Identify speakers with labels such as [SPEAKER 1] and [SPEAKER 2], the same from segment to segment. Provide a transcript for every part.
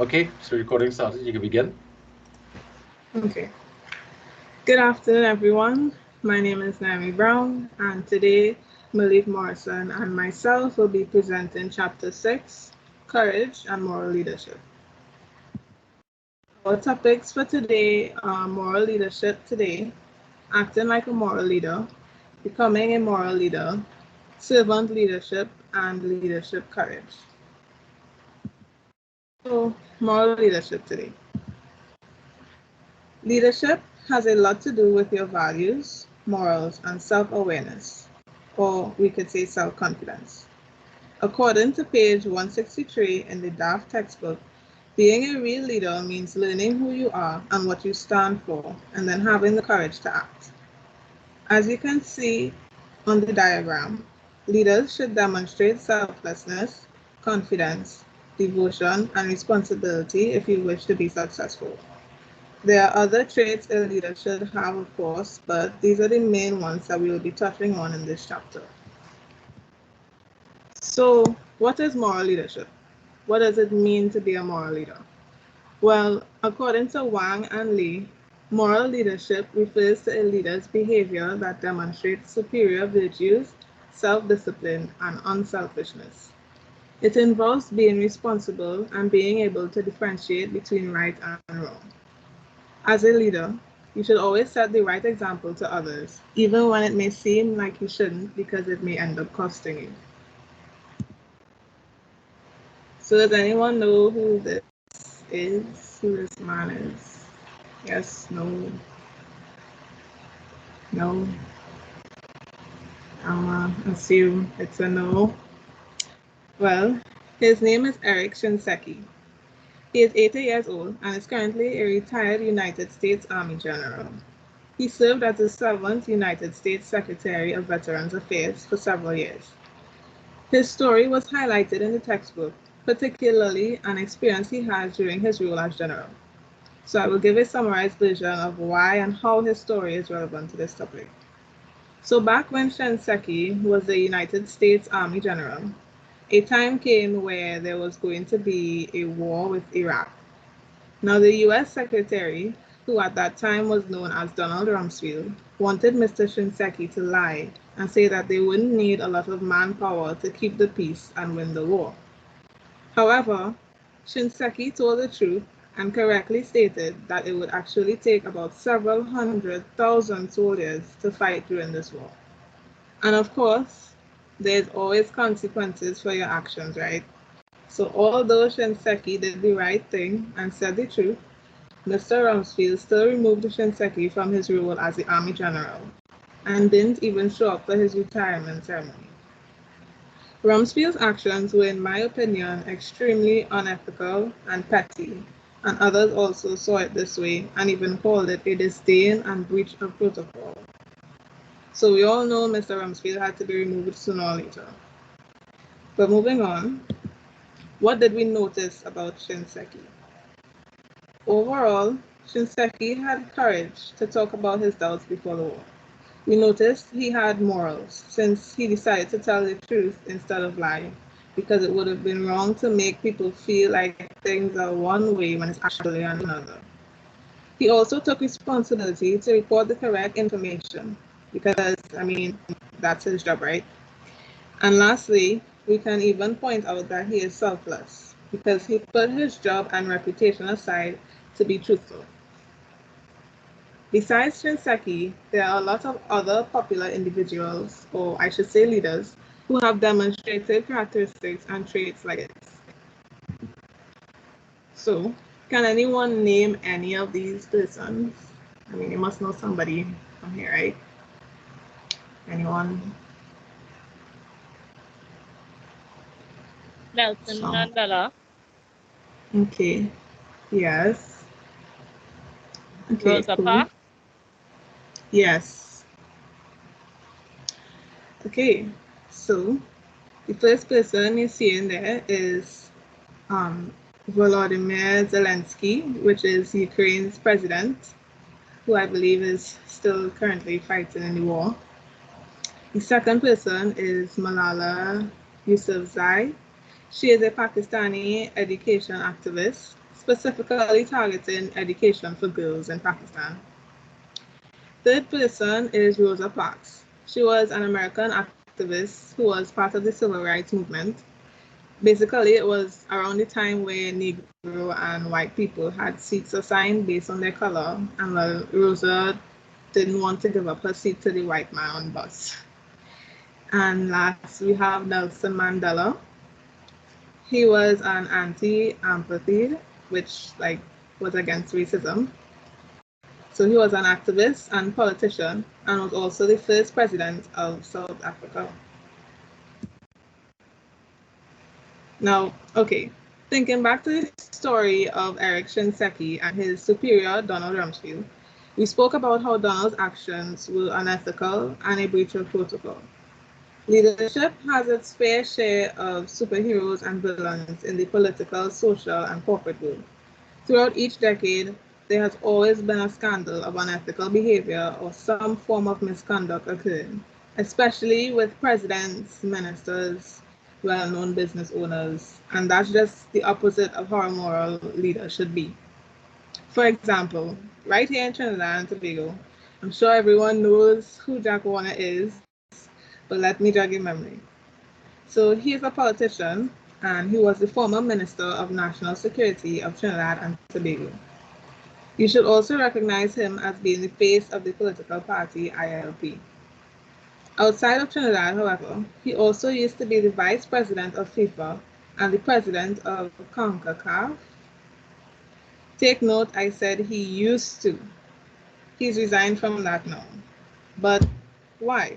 [SPEAKER 1] Okay, so recording started. You can begin.
[SPEAKER 2] Okay. Good afternoon, everyone. My name is Naomi Brown, and today Malik Morrison and myself will be presenting Chapter 6, Courage and Moral Leadership. Our topics for today are moral leadership today, acting like a moral leader, becoming a moral leader, servant leadership, and leadership courage. So, moral leadership today. Leadership has a lot to do with your values, morals, and self-awareness, or we could say self-confidence. According to page 163 in the Daft textbook, being a real leader means learning who you are and what you stand for, and then having the courage to act. As you can see on the diagram, leaders should demonstrate selflessness, confidence, devotion, and responsibility if you wish to be successful. There are other traits a leader should have, of course, but these are the main ones that we will be touching on in this chapter. So, what is moral leadership? What does it mean to be a moral leader? Well, according to Wang and Lee, moral leadership refers to a leader's behavior that demonstrates superior virtues, self-discipline, and unselfishness. It involves being responsible and being able to differentiate between right and wrong. As a leader, you should always set the right example to others, even when it may seem like you shouldn't because it may end up costing you. So does anyone know who this is, who this man is? Yes, no, no. I'm gonna assume it's a no. Well, his name is Eric Shinseki. He is 80 years old and is currently a retired United States Army general. He served as the 7th United States Secretary of Veterans Affairs for several years. His story was highlighted in the textbook, particularly an experience he had during his role as general. So I will give a summarized version of why and how his story is relevant to this topic. So back when Shinseki was the United States Army general, a time came where there was going to be a war with Iraq. Now the US Secretary, who at that time was known as Donald Rumsfeld, wanted Mr. Shinseki to lie and say that they wouldn't need a lot of manpower to keep the peace and win the war. However, Shinseki told the truth and correctly stated that it would actually take about several 100,000 soldiers to fight during this war. And of course, there's always consequences for your actions, right? So although Shinseki did the right thing and said the truth, Mr. Rumsfeld still removed Shinseki from his role as the Army General and didn't even show up for his retirement ceremony. Rumsfeld's actions were, in my opinion, extremely unethical and petty, and others also saw it this way and even called it a disdain and breach of protocol. So we all know Mr. Rumsfeld had to be removed sooner or later. But moving on, what did we notice about Shinseki? Overall, Shinseki had courage to talk about his doubts before the war. We noticed he had morals, since he decided to tell the truth instead of lie, because it would have been wrong to make people feel like things are one way when it's actually another. He also took responsibility to report the correct information, because, that's his job, right? And lastly, we can even point out that he is selfless, because he put his job and reputation aside to be truthful. Besides Shinseki, there are a lot of other popular individuals, or I should say leaders, who have demonstrated characteristics and traits like this. So, can anyone name any of these persons? You must know somebody from here, right? Anyone?
[SPEAKER 3] Nelson Mandela.
[SPEAKER 2] Okay. Yes. Okay,
[SPEAKER 3] Rosa
[SPEAKER 2] cool.
[SPEAKER 3] Parks.
[SPEAKER 2] Yes. Okay, so the first person you see in there is Volodymyr Zelensky, which is Ukraine's president, who I believe is still currently fighting in the war. The second person is Malala Yousafzai. She is a Pakistani education activist, specifically targeting education for girls in Pakistan. Third person is Rosa Parks. She was an American activist who was part of the civil rights movement. Basically, it was around the time where Negro and white people had seats assigned based on their color, and well, Rosa didn't want to give up her seat to the white man on the bus. And last, we have Nelson Mandela. He was an anti-apartheid, which was against racism. So he was an activist and politician, and was also the first president of South Africa. Now, okay, thinking back to the story of Eric Shinseki and his superior, Donald Rumsfeld, we spoke about how Donald's actions were unethical and a breach of protocol. Leadership has its fair share of superheroes and villains in the political, social, and corporate world. Throughout each decade, there has always been a scandal of unethical behavior or some form of misconduct occurring, especially with presidents, ministers, well-known business owners, and that's just the opposite of how a moral leader should be. For example, right here in Trinidad and Tobago, I'm sure everyone knows who Jack Warner is, but let me jog your memory. So he is a politician, and he was the former Minister of National Security of Trinidad and Tobago. You should also recognize him as being the face of the political party ILP. Outside of Trinidad, however, he also used to be the vice president of FIFA and the president of CONCACAF. Take note, I said he used to. He's resigned from that now. But why?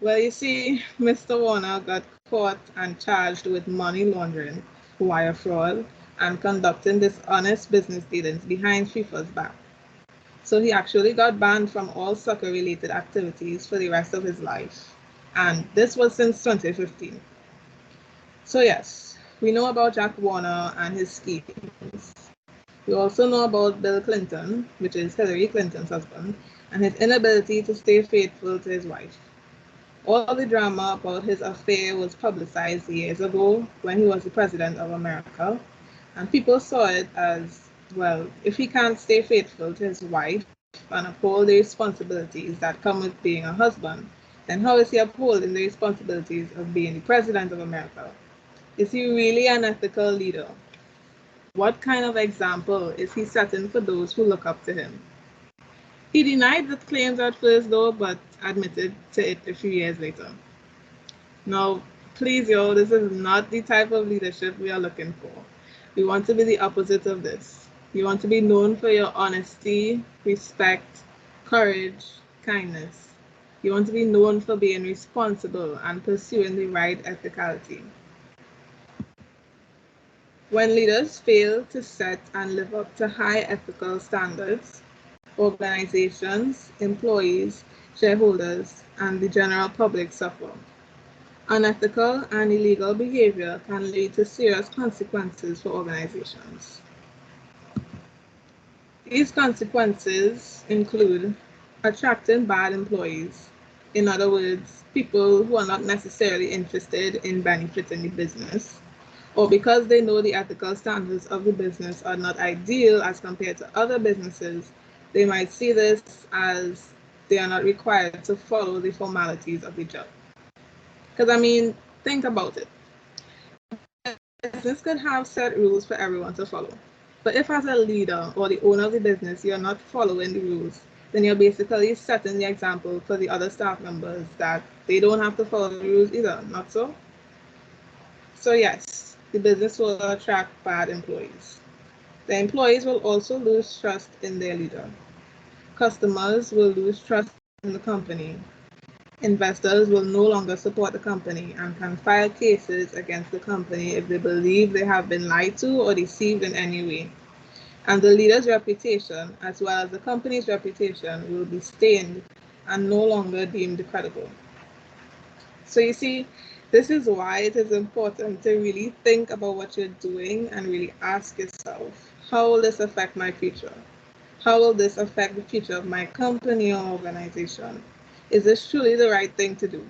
[SPEAKER 2] Well, you see, Mr. Warner got caught and charged with money laundering, wire fraud, and conducting dishonest business dealings behind FIFA's back. So he actually got banned from all soccer-related activities for the rest of his life. And this was since 2015. So yes, we know about Jack Warner and his schemes. We also know about Bill Clinton, which is Hillary Clinton's husband, and his inability to stay faithful to his wife. All the drama about his affair was publicized years ago when he was the president of America, and people saw it as, well, if he can't stay faithful to his wife and uphold the responsibilities that come with being a husband, then how is he upholding the responsibilities of being the president of America? Is he really an ethical leader? What kind of example is he setting for those who look up to him? He denied the claims at first though, but admitted to it a few years later. Now, please y'all, this is not the type of leadership we are looking for. We want to be the opposite of this. You want to be known for your honesty, respect, courage, kindness. You want to be known for being responsible and pursuing the right ethicality. When leaders fail to set and live up to high ethical standards, organizations, employees, shareholders, and the general public suffer. Unethical and illegal behavior can lead to serious consequences for organizations. These consequences include attracting bad employees, in other words, people who are not necessarily interested in benefiting the business, or because they know the ethical standards of the business are not ideal as compared to other businesses, they might see this as they are not required to follow the formalities of the job. Because, I mean, think about it. Business could have set rules for everyone to follow. But if as a leader or the owner of the business, you're not following the rules, then you're basically setting the example for the other staff members that they don't have to follow the rules either, not so? So yes, the business will attract bad employees. The employees will also lose trust in their leader. Customers will lose trust in the company. Investors will no longer support the company and can file cases against the company if they believe they have been lied to or deceived in any way. And the leader's reputation, as well as the company's reputation, will be stained and no longer deemed credible. So you see, this is why it is important to really think about what you're doing and really ask yourself, how will this affect my future? How will this affect the future of my company or organization? Is this truly the right thing to do?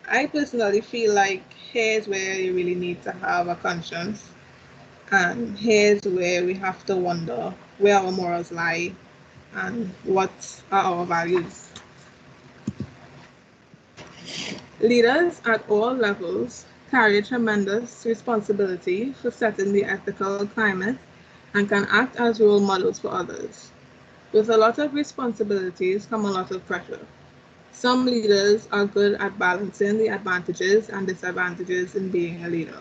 [SPEAKER 2] I personally feel like here's where you really need to have a conscience And here's where we have to wonder where our morals lie and what are our values. Leaders at all levels carry tremendous responsibility for setting the ethical climate and can act as role models for others. With a lot of responsibilities come a lot of pressure. Some leaders are good at balancing the advantages and disadvantages in being a leader.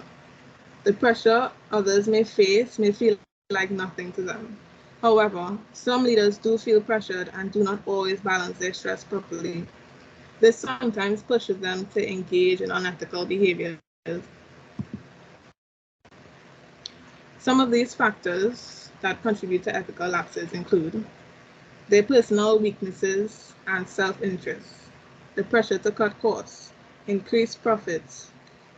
[SPEAKER 2] The pressure others may face may feel like nothing to them. However, some leaders do feel pressured and do not always balance their stress properly. This sometimes pushes them to engage in unethical behaviors. Some of these factors that contribute to ethical lapses include their personal weaknesses and self-interest, the pressure to cut costs, increase profits,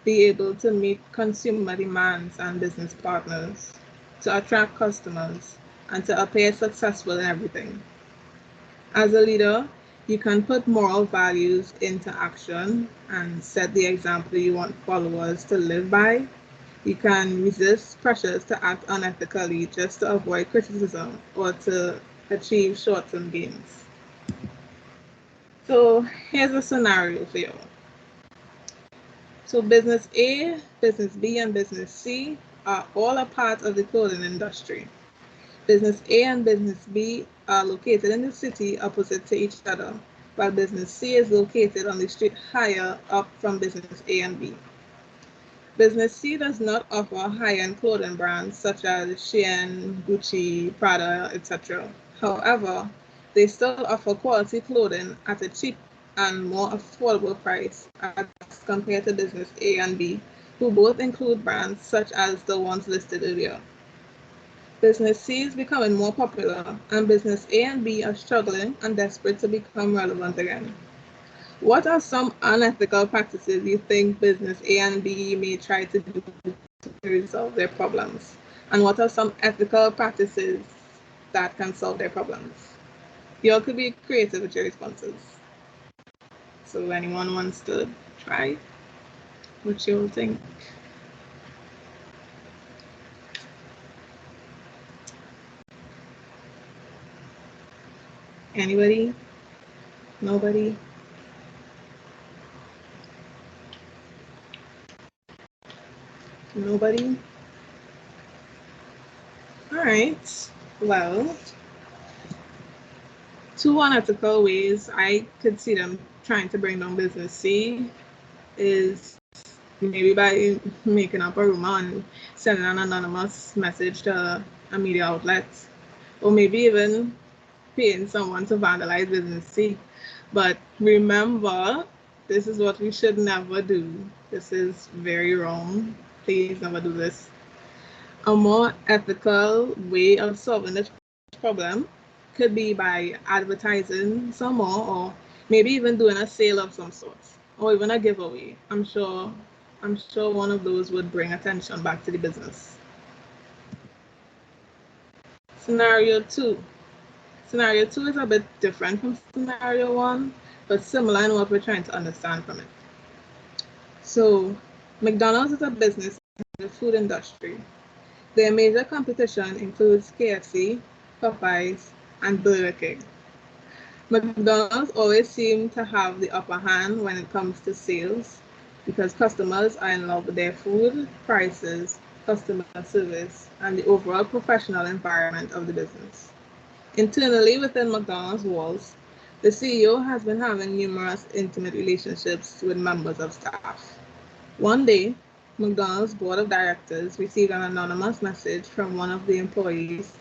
[SPEAKER 2] be able to meet consumer demands and business partners, to attract customers, and to appear successful in everything. As a leader, you can put moral values into action and set the example you want followers to live by. You can resist pressures to act unethically just to avoid criticism or to achieve short-term gains. So here's a scenario for you. So business A, business B, and business C are all a part of the clothing industry. Business A and business B are located in the city opposite to each other, while business C is located on the street higher up from business A and B. Business C does not offer high-end clothing brands such as CRN, BUSI, Prada, etc. However, they still offer quality clothing at a cheap and more affordable price as compared to business A and B, who both include brands such as the ones listed earlier. Business C is becoming more popular, and business A and B are struggling and desperate to become relevant again. What are some unethical practices you think business A and B may try to do to resolve their problems? And what are some ethical practices that can solve their problems? You all could be creative with your responses. So anyone wants to try? What you all think? Anybody? Nobody? Nobody? All right. Well, two unethical ways I could see them trying to bring down business C is maybe by making up a rumor and sending an anonymous message to a media outlet, or maybe even paying someone to vandalize business C. But remember, this is what we should never do. This is very wrong. Please never do this. A more ethical way of solving this problem could be by advertising some more, or maybe even doing a sale of some sort, or even a giveaway. I'm sure one of those would bring attention back to the business. Scenario 2. Scenario 2 is a bit different from scenario 1, but similar in what we're trying to understand from it. So, McDonald's is a business in the food industry. Their major competition includes KFC, Popeyes, and Burger King. McDonald's always seems to have the upper hand when it comes to sales because customers are in love with their food, prices, customer service, and the overall professional environment of the business. Internally within McDonald's walls, the CEO has been having numerous intimate relationships with members of staff. One day, McDonald's board of directors received an anonymous message from one of the employees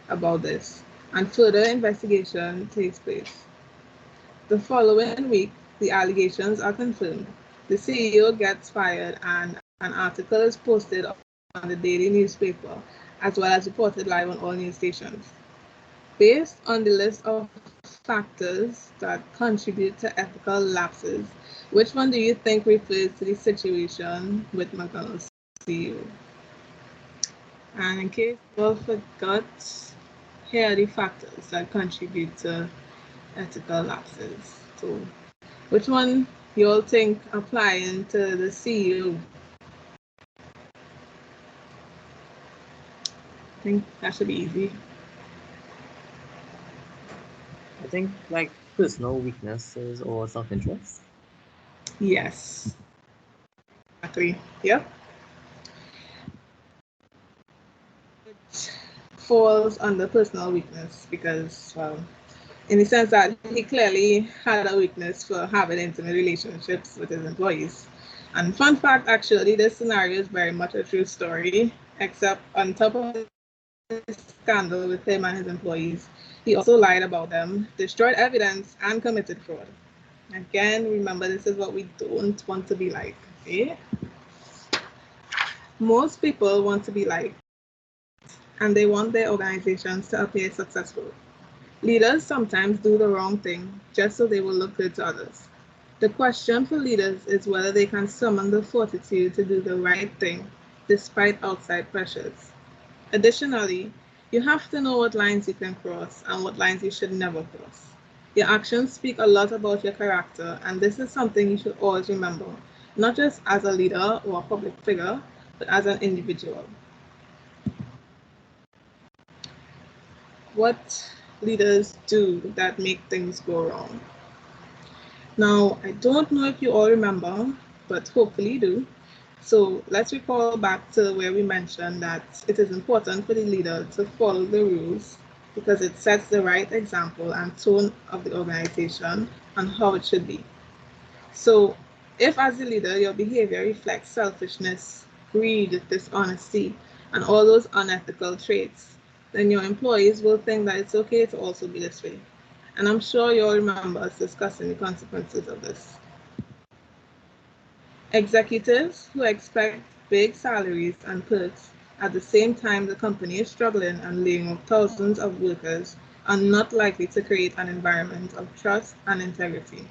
[SPEAKER 2] about this, and further investigation takes place. The following week, the allegations are confirmed. The CEO gets fired, and an article is posted on the daily newspaper, as well as reported live on all news stations. Based on the list of factors that contribute to ethical lapses, which one do you think refers to the situation with McDonald's CEO? And in case you all forgot, here are the factors that contribute to ethical lapses. So, which one you all think applying to the CEO? think that should be easy.
[SPEAKER 3] I think like personal weaknesses or self-interest.
[SPEAKER 2] Yes, exactly. Yep. It falls under personal weakness because, well, in the sense that he clearly had a weakness for having intimate relationships with his employees. And fun fact, actually, this scenario is very much a true story, except on top of the scandal with him and his employees, he also lied about them, destroyed evidence, and committed fraud. Again, remember, this is what we don't want to be like. Okay? Most people want to be liked, and they want their organizations to appear successful. Leaders sometimes do the wrong thing just so they will look good to others. The question for leaders is whether they can summon the fortitude to do the right thing despite outside pressures. Additionally, you have to know what lines you can cross and what lines you should never cross. Your actions speak a lot about your character, and this is something you should always remember, not just as a leader or a public figure, but as an individual. What leaders do that make things go wrong? Now, I don't know if you all remember, but hopefully you do. So let's recall back to where we mentioned that it is important for the leader to follow the rules because it sets the right example and tone of the organization and how it should be. So if as a leader your behavior reflects selfishness, greed, dishonesty, and all those unethical traits, then your employees will think that it's okay to also be this way. And I'm sure you all remember us discussing the consequences of this. Executives who expect big salaries and perks at the same time the company is struggling and laying off thousands of workers are not likely to create an environment of trust and integrity.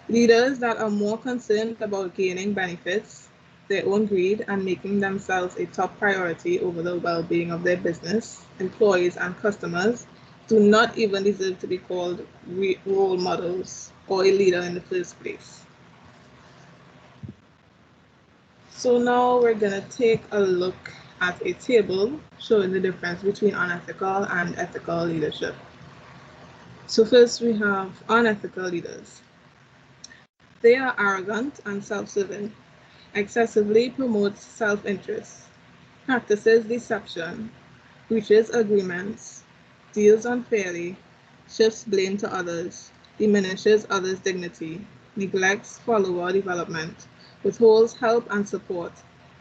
[SPEAKER 2] Leaders that are more concerned about gaining benefits, their own greed, and making themselves a top priority over the well-being of their business, employees, and customers do not even deserve to be called role models or a leader in the first place. So now we're going to take a look at a table showing the difference between unethical and ethical leadership. So first we have unethical leaders. They are arrogant and self-serving, excessively promotes self-interest, practices deception, breaches agreements, deals unfairly, shifts blame to others, diminishes others' dignity, neglects follower development, withholds help and support,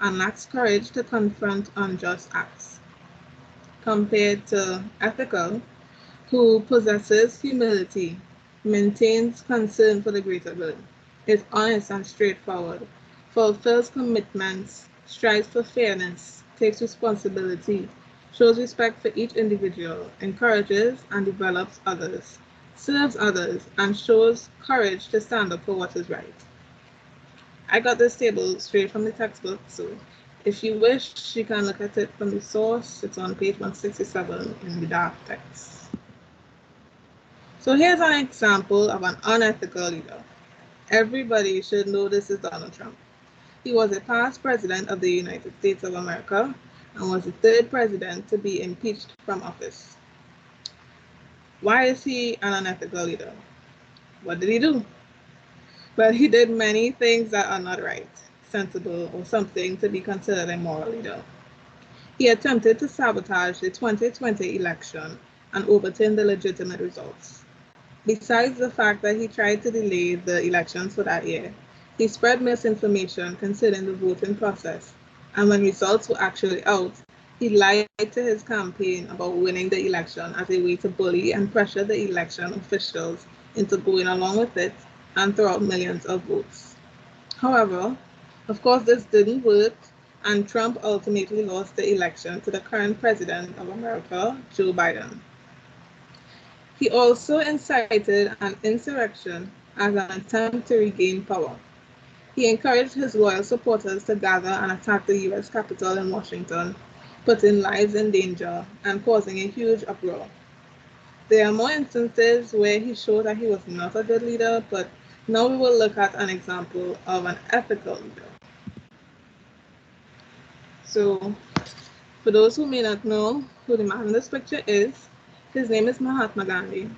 [SPEAKER 2] and lacks courage to confront unjust acts. Compared to ethical, who possesses humility, maintains concern for the greater good, is honest and straightforward, fulfills commitments, strives for fairness, takes responsibility, shows respect for each individual, encourages and develops others, serves others, and shows courage to stand up for what is right. I got this table straight from the textbook, so if you wish, you can look at it from the source. It's on page 167 in the Daft text. So here's an example of an unethical leader. Everybody should know this is Donald Trump. He was a past president of the United States of America and was the third president to be impeached from office. Why is he an unethical leader? What did he do? Well, he did many things that are not right, sensible, or something to be considered a moral leader. He attempted to sabotage the 2020 election and overturn the legitimate results. Besides the fact that he tried to delay the elections for that year, he spread misinformation concerning the voting process, and when results were actually out, he lied to his campaign about winning the election as a way to bully and pressure the election officials into going along with it and throw out millions of votes. However, of course, this didn't work, and Trump ultimately lost the election to the current president of America, Joe Biden. He also incited an insurrection as an attempt to regain power. He encouraged his loyal supporters to gather and attack the US Capitol in Washington, putting lives in danger and causing a huge uproar. There are more instances where he showed that he was not a good leader, but now we will look at an example of an ethical leader. So For those who may not know who the man in this picture is, his name is Mahatma Gandhi.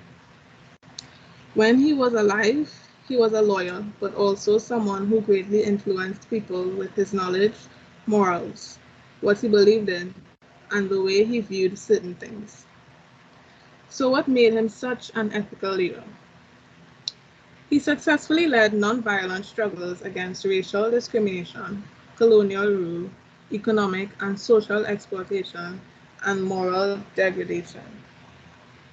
[SPEAKER 2] When he was alive, he was a lawyer, but also someone who greatly influenced people with his knowledge, morals, what he believed in, and the way he viewed certain things. So what made him such an ethical leader? He successfully led non-violent struggles against racial discrimination, colonial rule, economic and social exploitation, and moral degradation.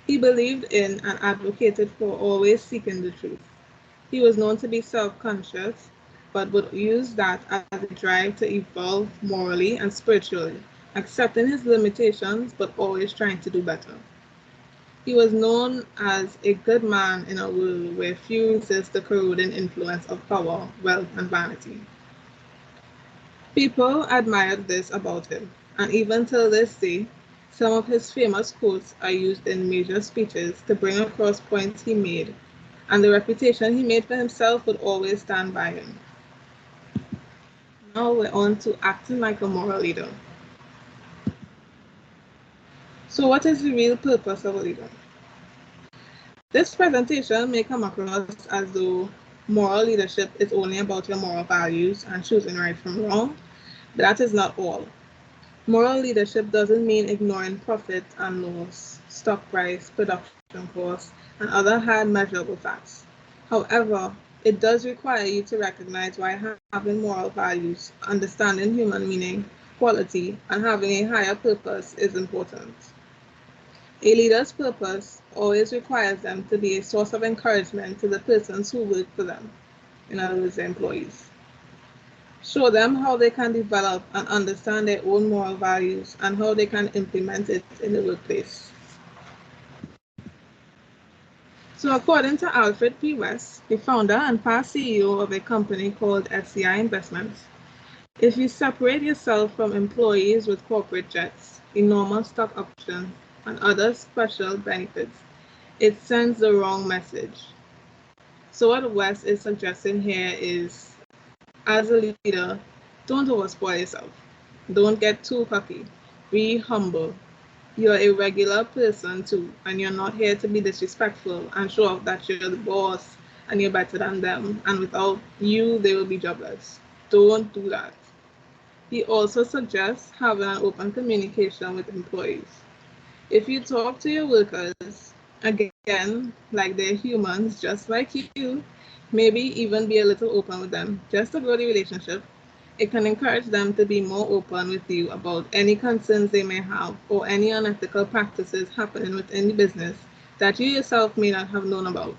[SPEAKER 2] He believed in and advocated for always seeking the truth. He was known to be self-conscious, but would use that as a drive to evolve morally and spiritually, accepting his limitations but always trying to do better. He was known as a good man in a world where few resist the corroding influence of power, wealth, and vanity. People admired this about him, and even till this day, some of his famous quotes are used in major speeches to bring across points he made, and the reputation he made for himself would always stand by him. Now we're on to acting like a moral leader. So what is the real purpose of a leader? This presentation may come across as though moral leadership is only about your moral values and choosing right from wrong, but that is not all. Moral leadership doesn't mean ignoring profit and loss, stock price, production costs, and other hard measurable facts. However, it does require you to recognize why having moral values, understanding human meaning, quality, and having a higher purpose is important. A leader's purpose always requires them to be a source of encouragement to the persons who work for them, in other words, the employees. Show them how they can develop and understand their own moral values and how they can implement it in the workplace. So according to Alfred P. West, the founder and past CEO of a company called SCI Investments, if you separate yourself from employees with corporate jets, enormous stock options, and other special benefits, it sends the wrong message. So what West is suggesting here is, as a leader, don't overspoil yourself. Don't get too cocky. Be humble. You're a regular person too, and you're not here to be disrespectful and show off that you're the boss and you're better than them, and without you, they will be jobless. Don't do that. He also suggests having an open communication with employees. If you talk to your workers, again, like they're humans just like you, maybe even be a little open with them just to grow the relationship, it can encourage them to be more open with you about any concerns they may have or any unethical practices happening within the business that you yourself may not have known about.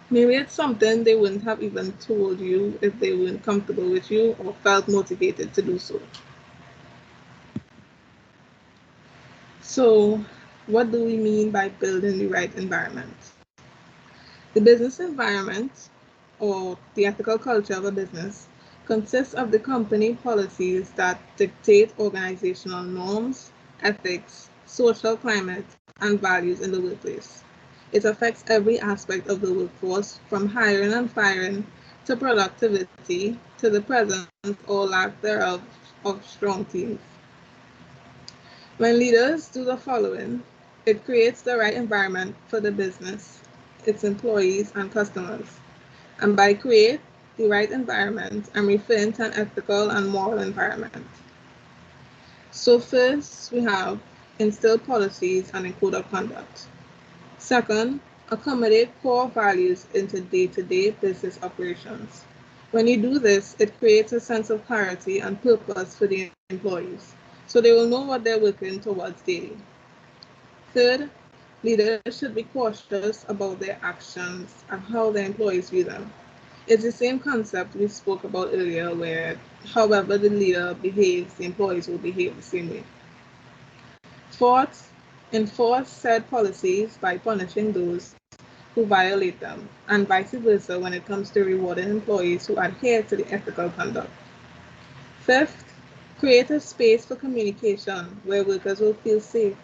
[SPEAKER 2] Maybe it's something they wouldn't have even told you if they weren't comfortable with you or felt motivated to do so. So, what do we mean by building the right environment? The business environment, or the ethical culture of a business, consists of the company policies that dictate organizational norms, ethics, social climate, and values in the workplace. It affects every aspect of the workforce, from hiring and firing to productivity to the presence or lack thereof of strong teams. When leaders do the following, it creates the right environment for the business, its employees, and customers. And by create the right environment, I'm referring to an ethical and moral environment. So first, we have instill policies and a code of conduct. Second, accommodate core values into day-to-day business operations. When you do this, it creates a sense of clarity and purpose for the employees, so they will know what they're working towards daily. Third, leaders should be cautious about their actions and how their employees view them. It's the same concept we spoke about earlier, where however the leader behaves, the employees will behave the same way. Fourth, enforce said policies by punishing those who violate them, and vice versa when it comes to rewarding employees who adhere to the ethical conduct. Fifth, create a space for communication where workers will feel safe,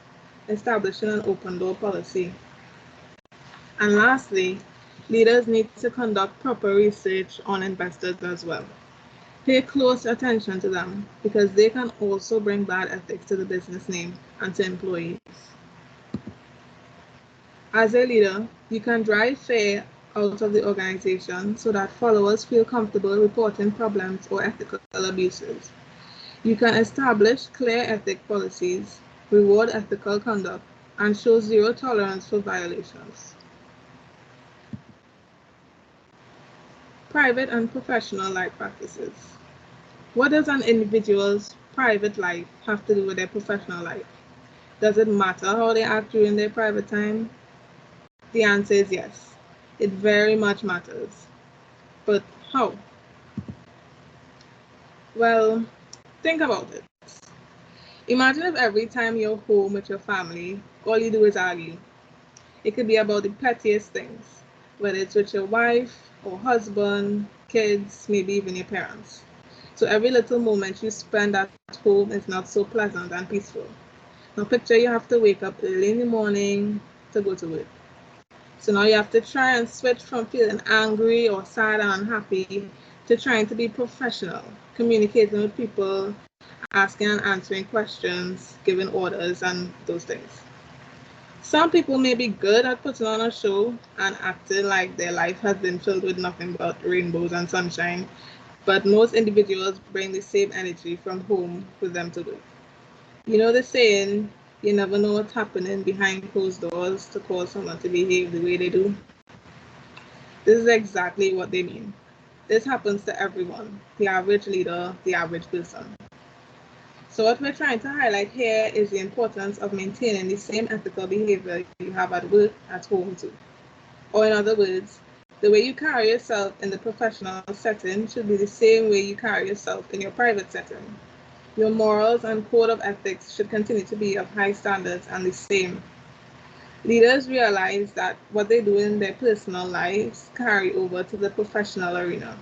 [SPEAKER 2] establishing an open door policy. And lastly, leaders need to conduct proper research on investors as well. Pay close attention to them because they can also bring bad ethics to the business name and to employees. As a leader, you can drive fear out of the organization so that followers feel comfortable reporting problems or ethical abuses. You can establish clear ethic policies, reward ethical conduct, and show zero tolerance for violations. Private and professional life practices. What does an individual's private life have to do with their professional life? Does it matter how they act during their private time? The answer is yes. It very much matters. But how? Well, think about it. Imagine if every time you're home with your family, all you do is argue. It could be about the pettiest things, whether it's with your wife or husband, kids, maybe even your parents. So every little moment you spend at home is not so pleasant and peaceful. Now picture you have to wake up early in the morning to go to work. So now you have to try and switch from feeling angry or sad and unhappy to trying to be professional, communicating with people, asking and answering questions, giving orders, and those things. Some people may be good at putting on a show and acting like their life has been filled with nothing but rainbows and sunshine, but most individuals bring the same energy from home with them to work. You know the saying, you never know what's happening behind closed doors to cause someone to behave the way they do? This is exactly what they mean. This happens to everyone, the average leader, the average person. So what we're trying to highlight here is the importance of maintaining the same ethical behavior you have at work, at home too. Or in other words, the way you carry yourself in the professional setting should be the same way you carry yourself in your private setting. Your morals and code of ethics should continue to be of high standards and the same. Leaders realize that what they do in their personal lives carry over to the professional arena.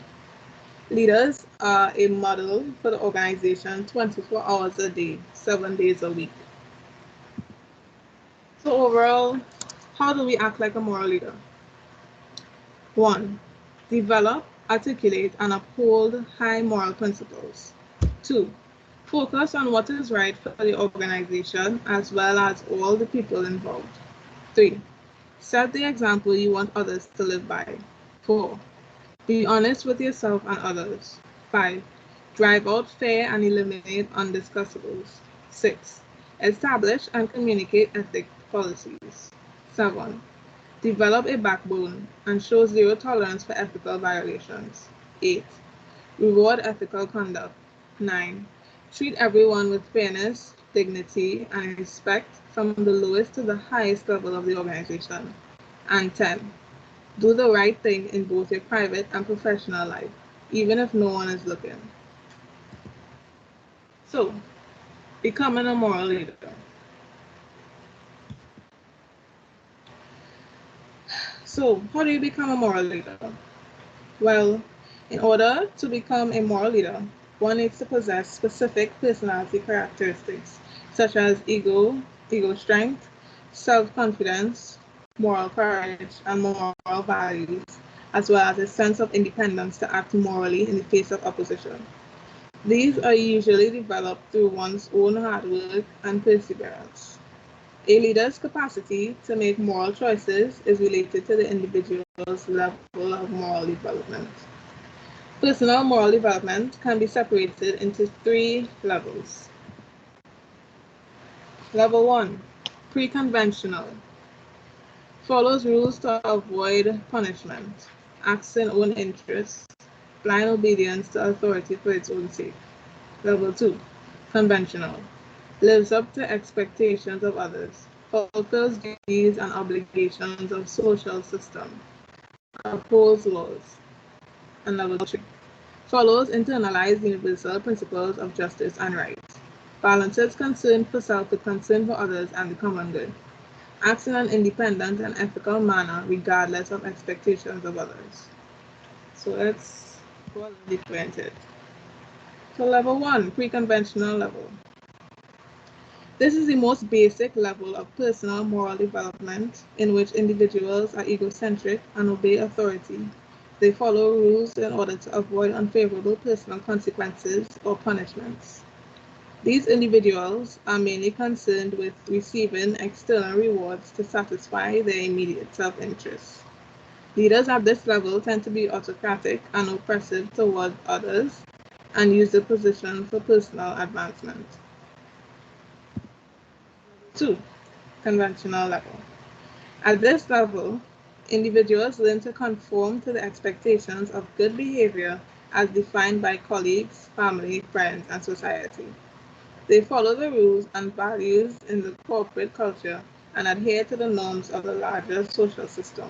[SPEAKER 2] Leaders are a model for the organization 24 hours a day, 7 days a week. So overall, how do we act like a moral leader? 1. Develop, articulate, and uphold high moral principles. 2. Focus on what is right for the organization as well as all the people involved. 3. Set the example you want others to live by. 4. Be honest with yourself and others. 5. Drive out fear and eliminate undiscussables. 6. Establish and communicate ethic policies. 7. Develop a backbone and show zero tolerance for ethical violations. 8. Reward ethical conduct. 9. Treat everyone with fairness, dignity, and respect from the lowest to the highest level of the organization. And 10. Do the right thing in both your private and professional life, even if no one is looking. So, becoming a moral leader. So, how do you become a moral leader? Well, in order to become a moral leader, one needs to possess specific personality characteristics, such as ego strength, self-confidence, moral courage, and moral values, as well as a sense of independence to act morally in the face of opposition. These are usually developed through one's own hard work and perseverance. A leader's capacity to make moral choices is related to the individual's level of moral development. Personal moral development can be separated into 3 levels. Level 1, pre-conventional, follows rules to avoid punishment, acts in own interests, blind obedience to authority for its own sake. Level 2, conventional, lives up to expectations of others, fulfills duties and obligations of social system, upholds laws. And level 3, follows internalized universal principles of justice and right, balances concern for self with concern for others and the common good, acts in an independent and ethical manner regardless of expectations of others. So let's go a little deeper into it. So level 1, pre-conventional level. This is the most basic level of personal moral development in which individuals are egocentric and obey authority, They follow rules in order to avoid unfavorable personal consequences or punishments. These individuals are mainly concerned with receiving external rewards to satisfy their immediate self-interest. Leaders at this level tend to be autocratic and oppressive toward others and use the position for personal advancement. 2. Conventional level. At this level, individuals learn to conform to the expectations of good behavior as defined by colleagues, family, friends, and society. They follow the rules and values in the corporate culture and adhere to the norms of the larger social system.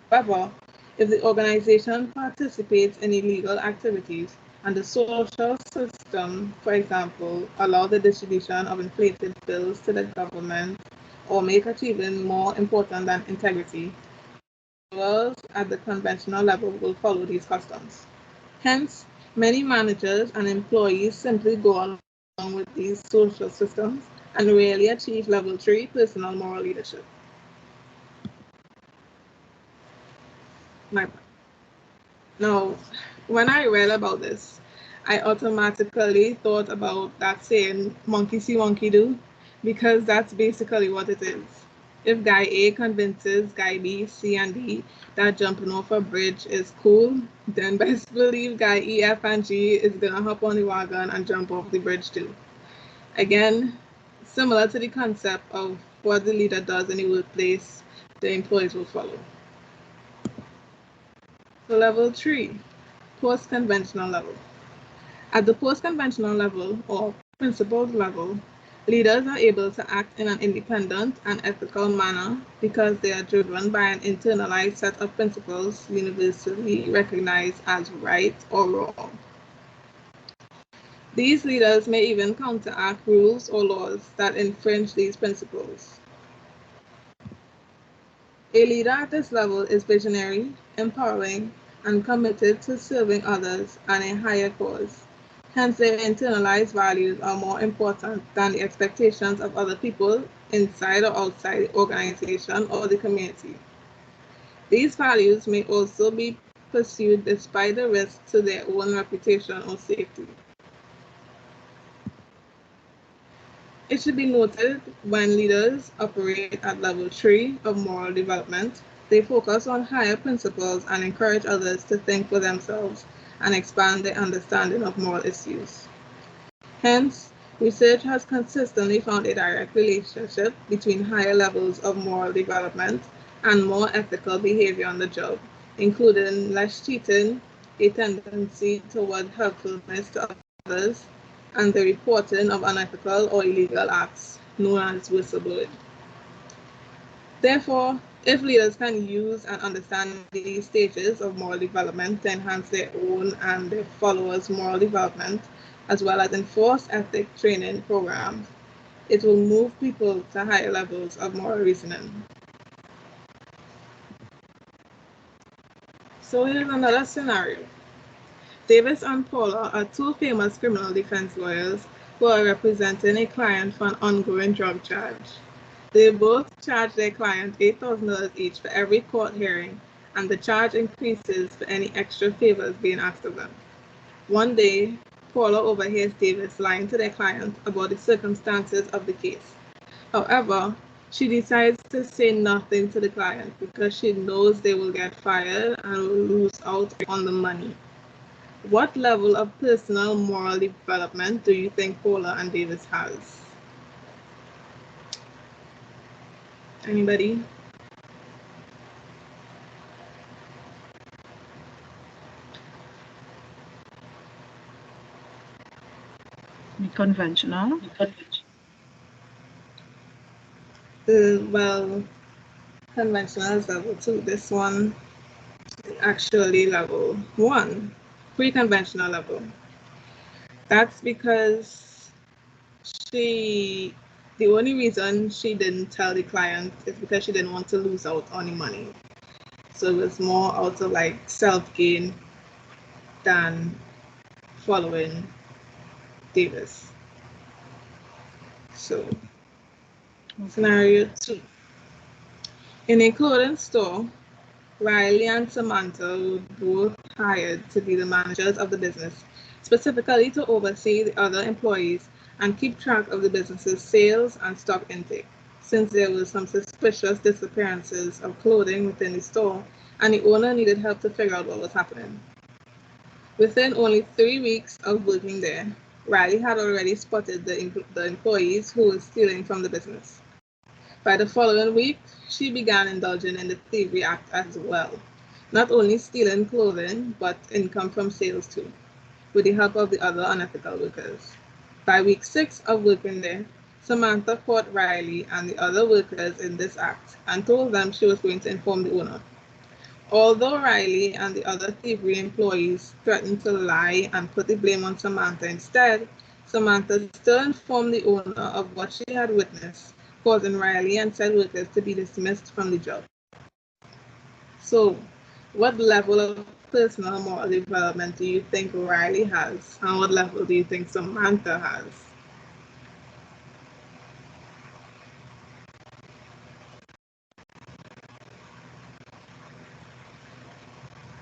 [SPEAKER 2] However, if the organization participates in illegal activities and the social system, for example, allow the distribution of inflated bills to the government or make achievement more important than integrity, individuals at the conventional level will follow these customs. Hence, many managers and employees simply go along with these social systems and rarely achieve level 3 personal moral leadership. Now, when I read about this, I automatically thought about that saying, monkey see, monkey do, because that's basically what it is. If guy A convinces guy B, C, and D that jumping off a bridge is cool, then best believe guy E, F, and G is gonna hop on the wagon and jump off the bridge too. Again, similar to the concept of what the leader does in the workplace, the employees will follow. So level 3, post-conventional level. At the post-conventional level, or principled level, leaders are able to act in an independent and ethical manner because they are driven by an internalized set of principles universally recognized as right or wrong. These leaders may even counteract rules or laws that infringe these principles. A leader at this level is visionary, empowering, and committed to serving others and a higher cause. Hence, their internalized values are more important than the expectations of other people inside or outside the organization or the community. These values may also be pursued despite the risk to their own reputation or safety. It should be noted when leaders operate at level 3 of moral development, they focus on higher principles and encourage others to think for themselves and expand their understanding of moral issues. Hence, research has consistently found a direct relationship between higher levels of moral development and more ethical behavior on the job, including less cheating, a tendency toward helpfulness to others, and the reporting of unethical or illegal acts, known as whistleblowing. Therefore, if leaders can use and understand these stages of moral development to enhance their own and their followers' moral development, as well as enforce ethic training programs, it will move people to higher levels of moral reasoning. So here's another scenario. Davis and Paula are two famous criminal defense lawyers who are representing a client for an ongoing drug charge. They both charge their client $8,000 each for every court hearing, and the charge increases for any extra favors being asked of them. One day, Paula overhears Davis lying to their client about the circumstances of the case. However, she decides to say nothing to the client because she knows they will get fired and will lose out on the money. What level of personal moral development do you think Paula and Davis has? Anybody?
[SPEAKER 4] Conventional.
[SPEAKER 2] Well, conventional is level 2. This one is actually level 1, pre-conventional level. That's because the only reason she didn't tell the client is because she didn't want to lose out on the money. So it was more out of like self-gain than following Davis. So, scenario 2. In a clothing store, Riley and Samantha were both hired to be the managers of the business, specifically to oversee the other employees and keep track of the business's sales and stock intake, since there were some suspicious disappearances of clothing within the store and the owner needed help to figure out what was happening. Within only 3 weeks of working there, Riley had already spotted the employees who were stealing from the business. By the following week, she began indulging in the thievery act as well, not only stealing clothing, but income from sales too, with the help of the other unethical workers. By week 6 of working there, Samantha caught Riley and the other workers in this act and told them she was going to inform the owner. Although Riley and the other thievery employees threatened to lie and put the blame on Samantha instead, Samantha still informed the owner of what she had witnessed, causing Riley and said workers to be dismissed from the job. So, what level of personal moral development do you think Riley has, and what level do you think Samantha has?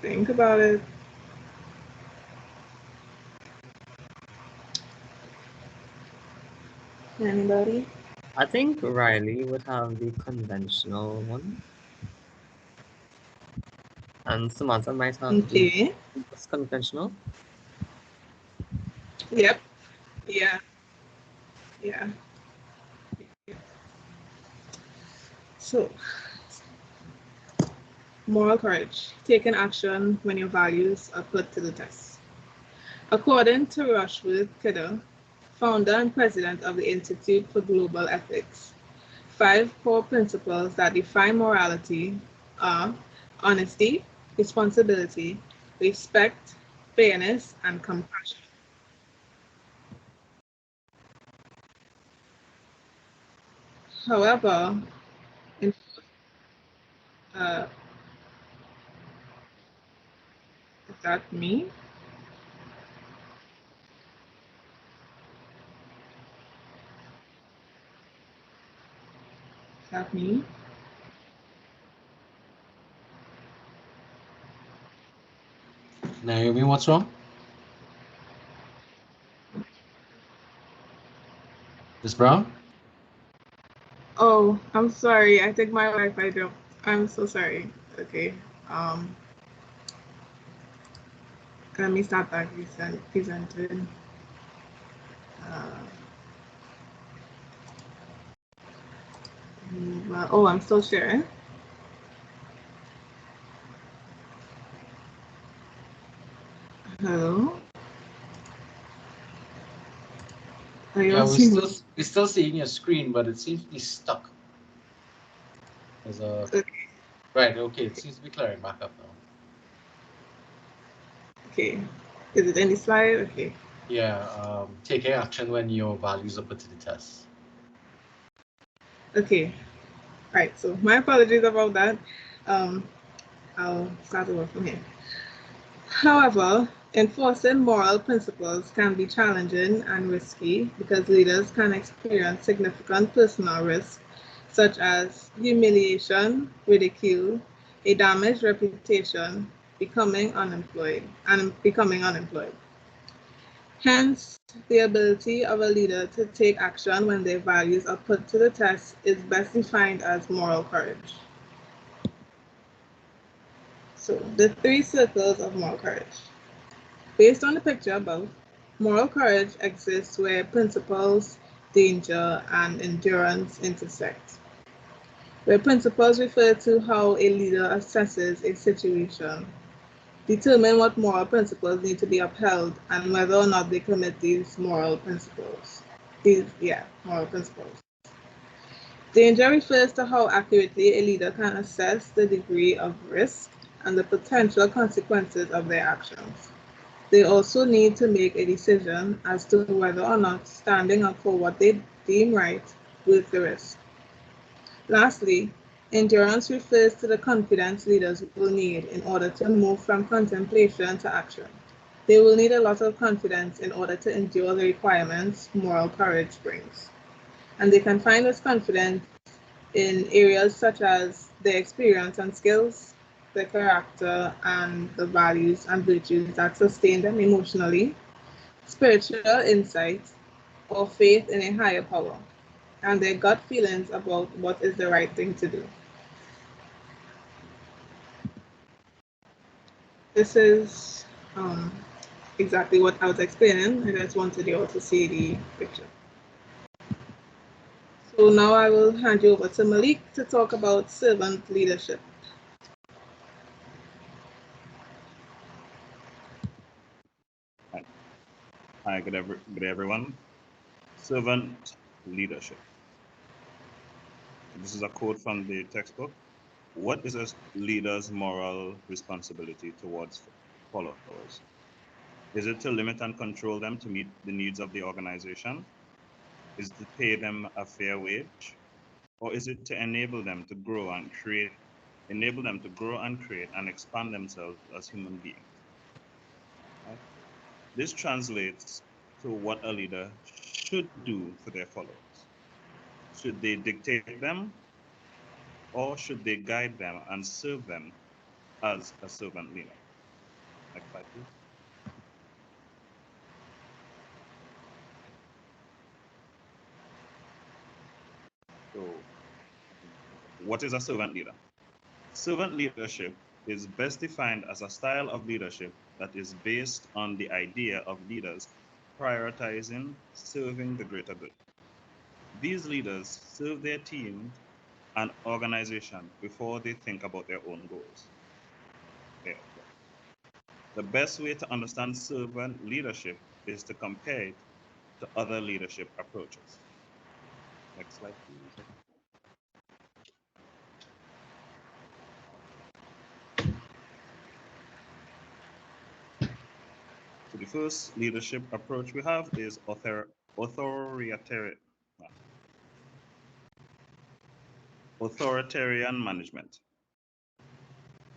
[SPEAKER 2] Think about it. Anybody?
[SPEAKER 3] I think Riley would have the conventional one, and Samantha might have
[SPEAKER 2] Okay.
[SPEAKER 3] the less conventional.
[SPEAKER 2] Yep. Yeah. Yeah. So, moral courage, taking action when your values are put to the test. According to Rushworth Kidder, founder and president of the Institute for Global Ethics, 5 core principles that define morality are honesty, responsibility, respect, fairness, and compassion. However, in, uh, is that me? Is that me?
[SPEAKER 1] Naomi, what's wrong? Miss Brown?
[SPEAKER 2] Oh, I'm sorry. I think my Wi-Fi dropped. I'm so sorry. Okay. Um, Let me start back presenting. Uh, oh, I'm still sharing. Hello. Are you
[SPEAKER 1] Yeah,
[SPEAKER 2] all seeing me?
[SPEAKER 1] we're still seeing your screen, but it seems to be stuck. There's a
[SPEAKER 2] Okay.
[SPEAKER 1] right. Okay, it seems to be clearing back up now.
[SPEAKER 2] Okay. Is it any slide? Okay.
[SPEAKER 1] Yeah, taking action when your values are put to the test.
[SPEAKER 2] Okay. Right. So my apologies about that. I'll start over from here. However, enforcing moral principles can be challenging and risky because leaders can experience significant personal risk, such as humiliation, ridicule, a damaged reputation, becoming unemployed. Hence, the ability of a leader to take action when their values are put to the test is best defined as moral courage. So, the 3 circles of moral courage. Based on the picture above, moral courage exists where principles, danger, and endurance intersect. Where principles refer to how a leader assesses a situation, determine what moral principles need to be upheld, and whether or not they commit these moral principles. Moral principles. Danger refers to how accurately a leader can assess the degree of risk and the potential consequences of their actions. They also need to make a decision as to whether or not standing up for what they deem right worth the risk. Lastly, endurance refers to the confidence leaders will need in order to move from contemplation to action. They will need a lot of confidence in order to endure the requirements moral courage brings. And they can find this confidence in areas such as their experience and skills, the character and the values and virtues that sustain them emotionally, spiritual insight, or faith in a higher power, and their gut feelings about what is the right thing to do. This is exactly what I was explaining. I just wanted you all to see the picture. So now I will hand you over to Malik to talk about servant leadership.
[SPEAKER 4] Hi, Hi, good everyone. Servant leadership. This is a quote from the textbook. What is a leader's moral responsibility towards followers? Is it to limit and control them to meet the needs of the organization? Is it to pay them a fair wage? Or is it to enable them to grow and create and expand themselves as human beings? Right? This translates to what a leader should do for their followers. Should they dictate them, or should they guide them and serve them as a servant leader? Next slide, please. So, what is a servant leader? Servant leadership is best defined as a style of leadership that is based on the idea of leaders prioritizing serving the greater good. These leaders serve their teams and organization before they think about their own goals. The best way to understand servant leadership is to compare it to other leadership approaches. Next slide, please. So the first leadership approach we have is authoritarian management.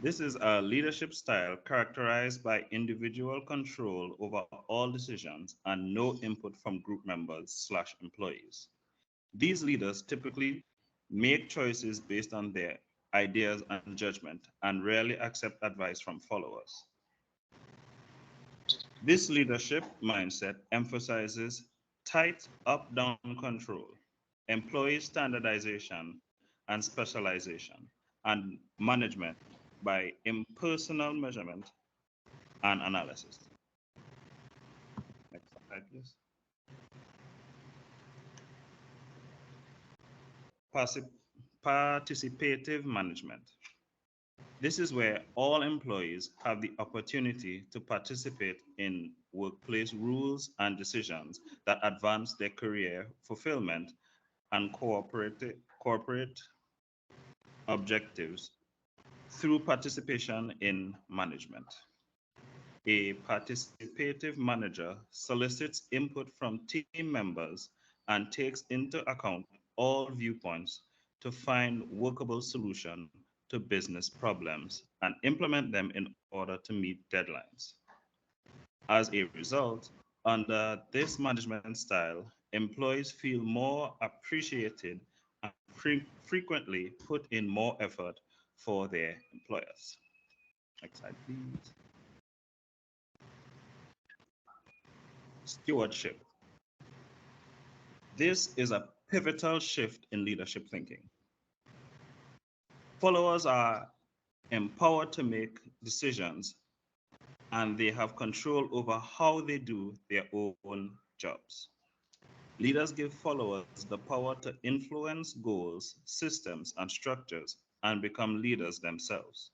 [SPEAKER 4] This is a leadership style characterized by individual control over all decisions and no input from group members/employees. These leaders typically make choices based on their ideas and judgment and rarely accept advice from followers. This leadership mindset emphasizes tight up-down control, employee standardization and specialization, and management by impersonal measurement and analysis. Next slide, please. Participative management. This is where all employees have the opportunity to participate in workplace rules and decisions that advance their career fulfillment and corporate objectives through participation in management. A participative manager solicits input from team members and takes into account all viewpoints to find workable solutions to business problems and implement them in order to meet deadlines. As a result, under this management style, employees feel more appreciated and frequently put in more effort for their employers. Next slide, please. Stewardship. This is a pivotal shift in leadership thinking. Followers are empowered to make decisions and they have control over how they do their own jobs. Leaders give followers the power to influence goals, systems, and structures and become leaders themselves.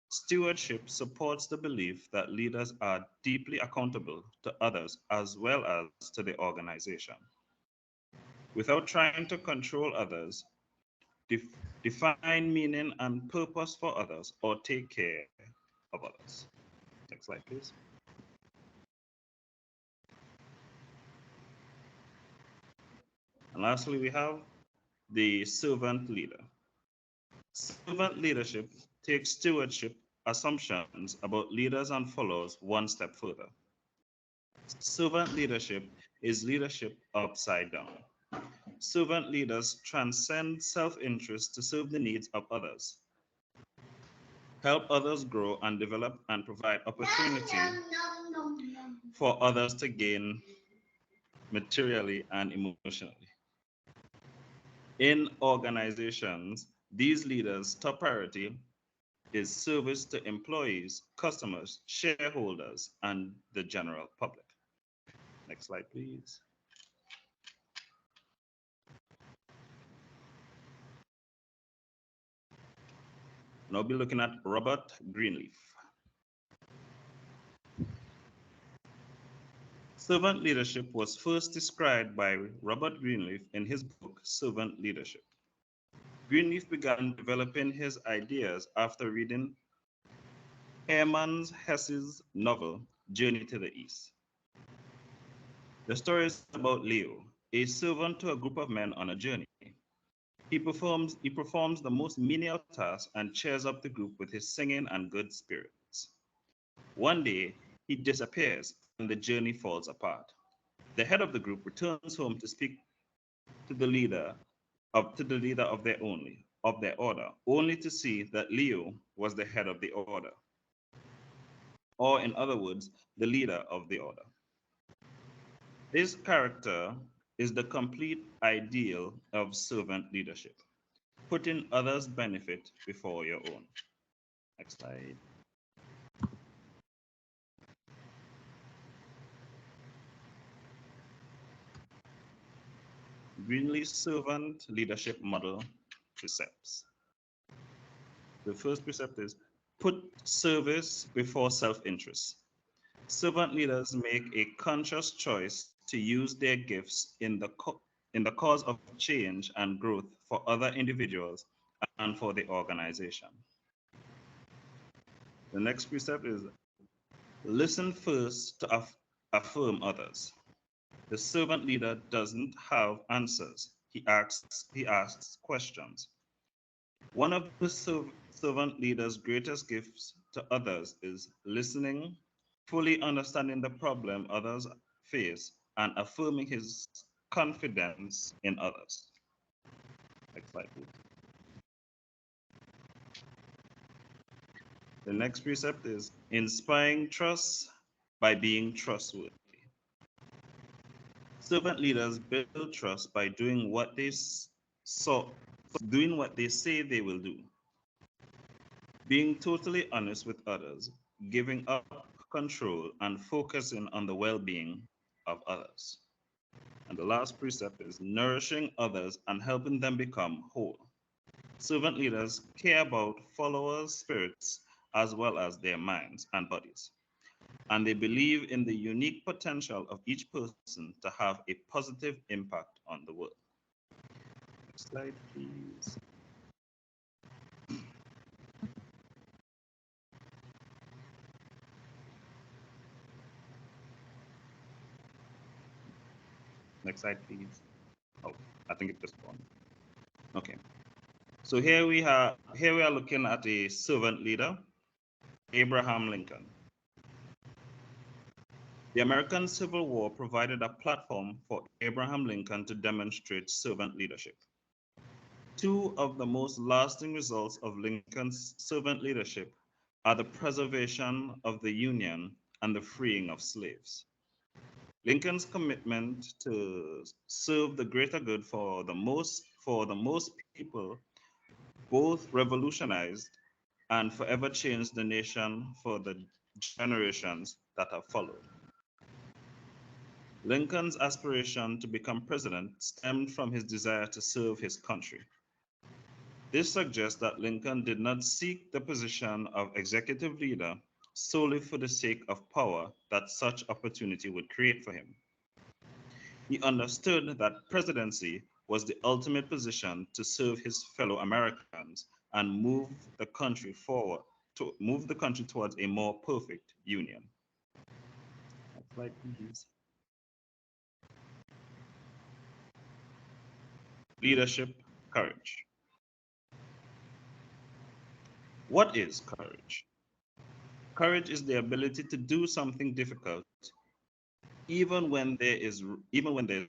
[SPEAKER 4] Stewardship supports the belief that leaders are deeply accountable to others as well as to the organization. Without trying to control others, define meaning and purpose for others, or take care of others. Next slide, please. And lastly, we have the servant leader. Servant leadership takes stewardship assumptions about leaders and followers one step further. Servant leadership is leadership upside down. Servant leaders transcend self-interest to serve the needs of others. help others grow and develop, and provide opportunity for others to gain materially and emotionally. In organizations, these leaders' top priority is service to employees, customers, shareholders, and the general public. Next slide, please. And I'll be looking at Robert Greenleaf. Servant leadership was first described by Robert Greenleaf in his book, Servant Leadership. Greenleaf began developing his ideas after reading Hermann Hesse's novel, Journey to the East. The story is about Leo, a servant to a group of men on a journey. He performs the most menial tasks and cheers up the group with his singing and good spirits. One day, he disappears and the journey falls apart. The head of the group returns home to speak to the leader of their order, only to see that Leo was the head of the order, or in other words, the leader of the order. This character is the complete ideal of servant leadership, putting others' benefit before your own. Next slide. Greenleaf's servant leadership model precepts. The first precept is put service before self-interest. Servant leaders make a conscious choice to use their gifts in the cause of change and growth for other individuals and for the organization. The next precept is listen first to affirm others. The servant leader doesn't have answers. He asks questions. One of the servant leader's greatest gifts to others is listening, fully understanding the problem others face, and affirming his confidence in others. Next slide, please. The next precept is inspiring trust by being trustworthy. Servant leaders build trust by doing what they say they will do. Being totally honest with others, giving up control, and focusing on the well-being of others. And the last precept is nourishing others and helping them become whole. Servant leaders care about followers' spirits as well as their minds and bodies. And they believe in the unique potential of each person to have a positive impact on the world. Next slide, please. Next slide, please. Oh, I think it just gone. Okay. So here we are looking at a servant leader, Abraham Lincoln. The American Civil War provided a platform for Abraham Lincoln to demonstrate servant leadership. Two of the most lasting results of Lincoln's servant leadership are the preservation of the Union and the freeing of slaves. Lincoln's commitment to serve the greater good for the most people both revolutionized and forever changed the nation for the generations that have followed. Lincoln's aspiration to become president stemmed from his desire to serve his country. This suggests that Lincoln did not seek the position of executive leader solely for the sake of power that such opportunity would create for him. He understood that presidency was the ultimate position to serve his fellow Americans and move the country towards a more perfect union. Next slide, please. Leadership, courage. What is courage? Courage is the ability to do something difficult, even when there is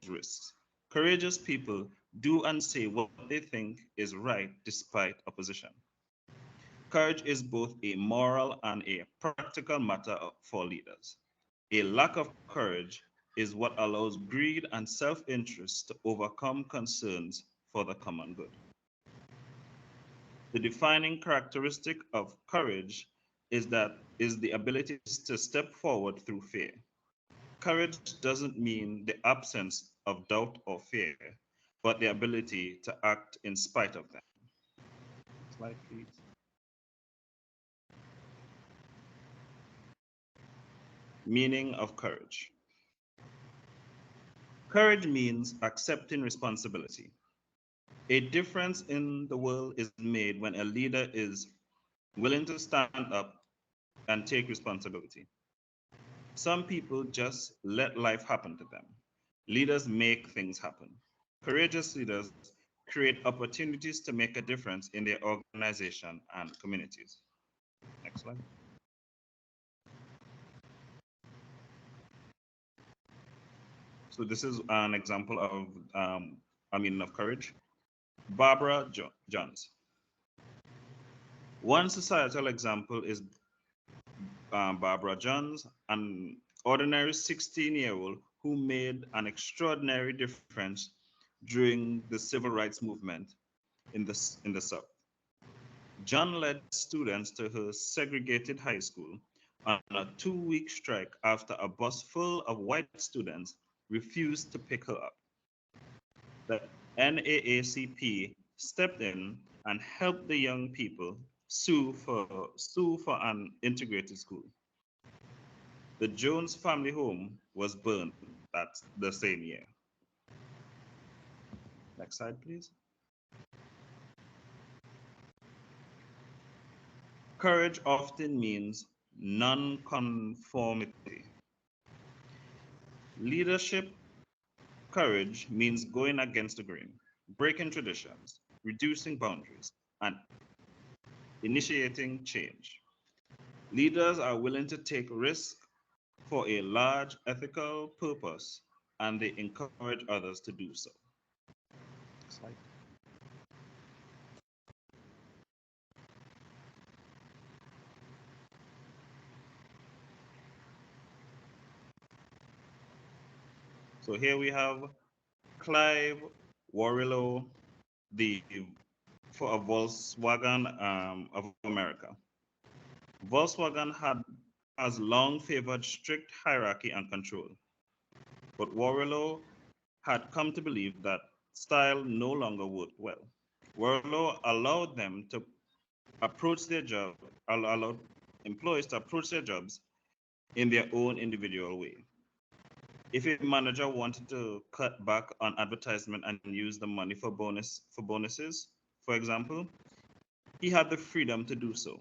[SPEAKER 4] risk. Courageous people do and say what they think is right despite opposition. Courage is both a moral and a practical matter for leaders. A lack of courage is what allows greed and self-interest to overcome concerns for the common good. The defining characteristic of courage is the ability to step forward through fear. Courage doesn't mean the absence of doubt or fear, but the ability to act in spite of them. Slide, please. Meaning of courage. Courage means accepting responsibility. A difference in the world is made when a leader is willing to stand up and take responsibility. Some people just let life happen to them. Leaders make things happen. Courageous leaders create opportunities to make a difference in their organization and communities. Next slide. So this is an example of a meaning of courage. Barbara Johns. One societal example is Barbara Johns, an ordinary 16-year-old who made an extraordinary difference during the civil rights movement in the South. John led students to her segregated high school on a 2-week strike after a bus full of white students refused to pick her up. The NAACP stepped in and helped the young people sue for an integrated school. The Jones family home was burned the same year. Next slide, please. Courage often means non-conformity. Leadership courage means going against the grain, breaking traditions, reducing boundaries, and initiating change. Leaders are willing to take risks for a large ethical purpose, and they encourage others to do so. Next slide. So here we have Clive Warrillow, for a Volkswagen of America. Volkswagen has long favored strict hierarchy and control, but Warrillow had come to believe that style no longer worked well. Warrillow allowed them to approach their job, allowed employees to approach their jobs in their own individual way. If a manager wanted to cut back on advertisement and use the money for bonuses, for example, he had the freedom to do so.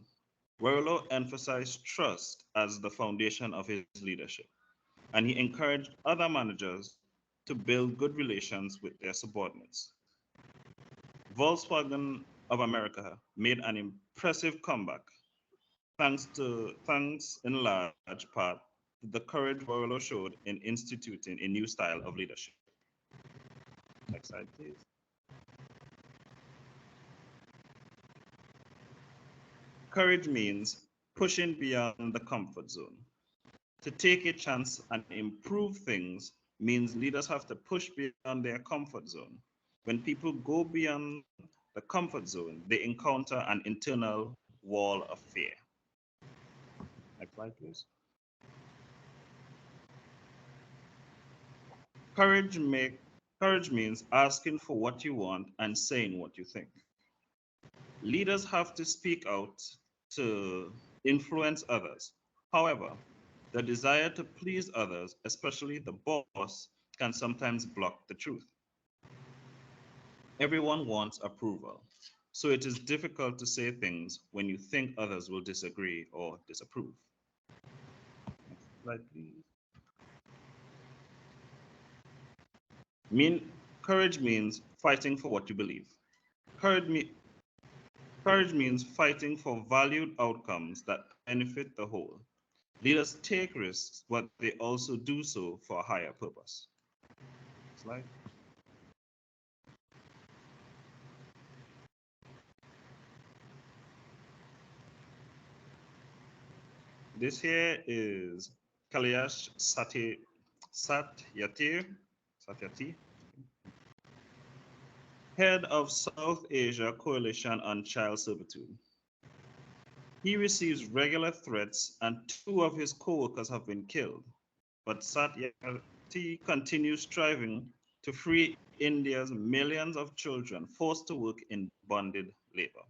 [SPEAKER 4] Warlow emphasized trust as the foundation of his leadership, and he encouraged other managers to build good relations with their subordinates. Volkswagen of America made an impressive comeback, thanks in large part to the courage Warlow showed in instituting a new style of leadership. Next slide, please. Courage means pushing beyond the comfort zone. To take a chance and improve things means leaders have to push beyond their comfort zone. When people go beyond the comfort zone, they encounter an internal wall of fear. Next slide, please. Courage means asking for what you want and saying what you think. Leaders have to speak out to influence others. However, the desire to please others, especially the boss, can sometimes block the truth. Everyone wants approval, so it is difficult to say things when you think others will disagree or disapprove. Next slide, please. Courage means fighting for what you believe. Courage means fighting for valued outcomes that benefit the whole. Leaders take risks, but they also do so for a higher purpose. Slide. This here is Kailash Satyati, head of South Asia Coalition on Child Servitude. He receives regular threats and two of his co-workers have been killed. But Satyati continues striving to free India's millions of children forced to work in bonded labor.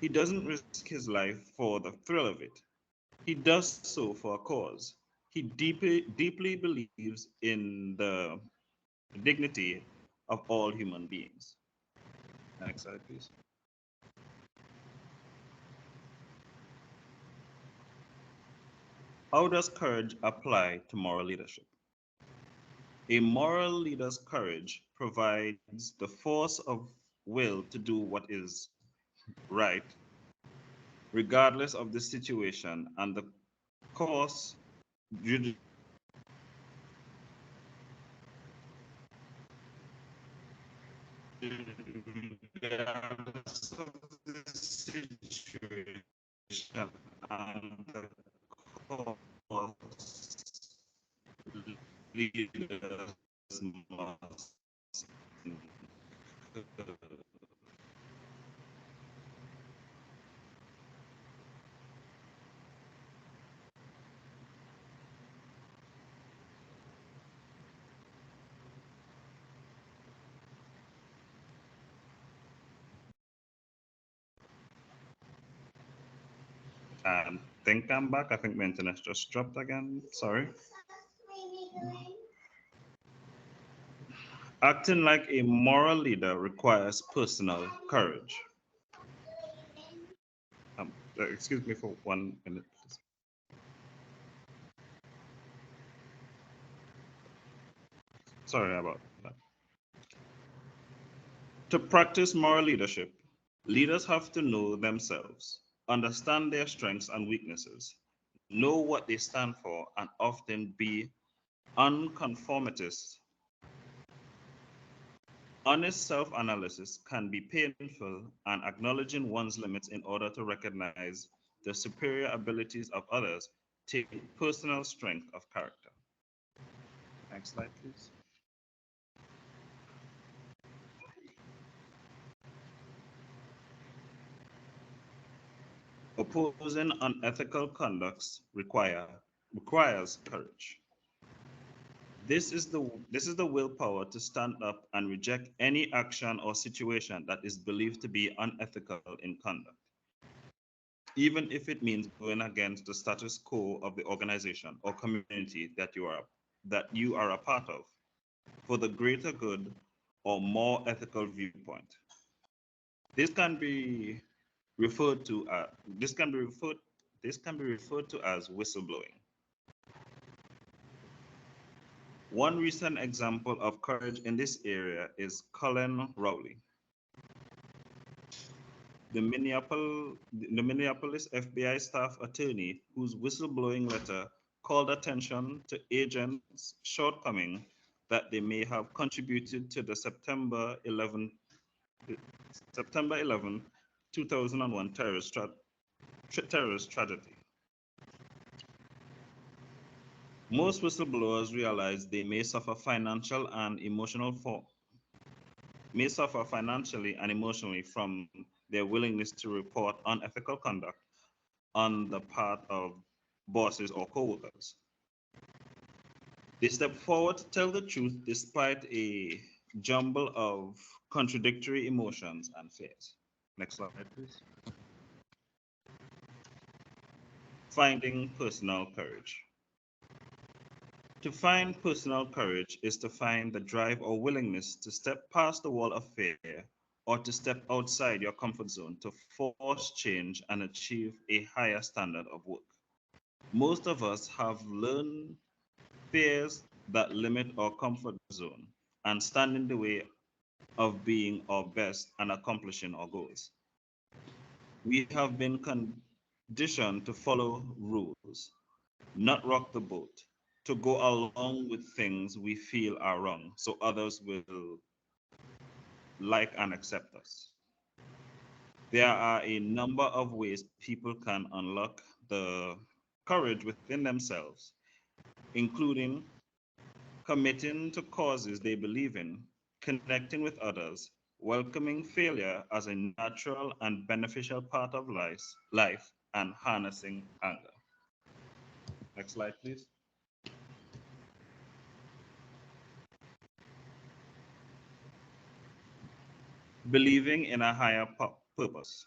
[SPEAKER 4] He doesn't risk his life for the thrill of it. He does so for a cause. He deeply believes in the dignity of all human beings. Next slide, please. How does courage apply to moral leadership? A moral leader's courage provides the force of will to do what is right, regardless of the situation and the course regardless of the situation and the course leaders must incur. I think I'm back. I think my internet just dropped again. Sorry. Acting like a moral leader requires personal courage. Excuse me for 1 minute, please. Sorry about that. To practice moral leadership, leaders have to know themselves, understand their strengths and weaknesses, know what they stand for, and often be unconformist. Honest self-analysis can be painful, and acknowledging one's limits in order to recognize the superior abilities of others take personal strength of character. Next slide, please. Opposing unethical conducts requires courage. This is the willpower to stand up and reject any action or situation that is believed to be unethical in conduct, even if it means going against the status quo of the organization or community that you are a part of, for the greater good or more ethical viewpoint. This can be referred to as whistleblowing. One recent example of courage in this area is Colin Rowley, the Minneapolis FBI staff attorney whose whistleblowing letter called attention to agents' shortcoming that they may have contributed to the September 11, 2001 terrorist tragedy. Most whistleblowers realize they may suffer financially and emotionally from their willingness to report unethical conduct on the part of bosses or co-workers. They step forward to tell the truth despite a jumble of contradictory emotions and fears. Next slide, please. Finding personal courage. To find personal courage is to find the drive or willingness to step past the wall of fear or to step outside your comfort zone to force change and achieve a higher standard of work. Most of us have learned fears that limit our comfort zone and stand in the way of being our best and accomplishing our goals. We have been conditioned to follow rules, not rock the boat, to go along with things we feel are wrong so others will like and accept us. There are a number of ways people can unlock the courage within themselves, including committing to causes they believe in, connecting with others, welcoming failure as a natural and beneficial part of life, and harnessing anger. Next slide, please. Believing in a higher purpose.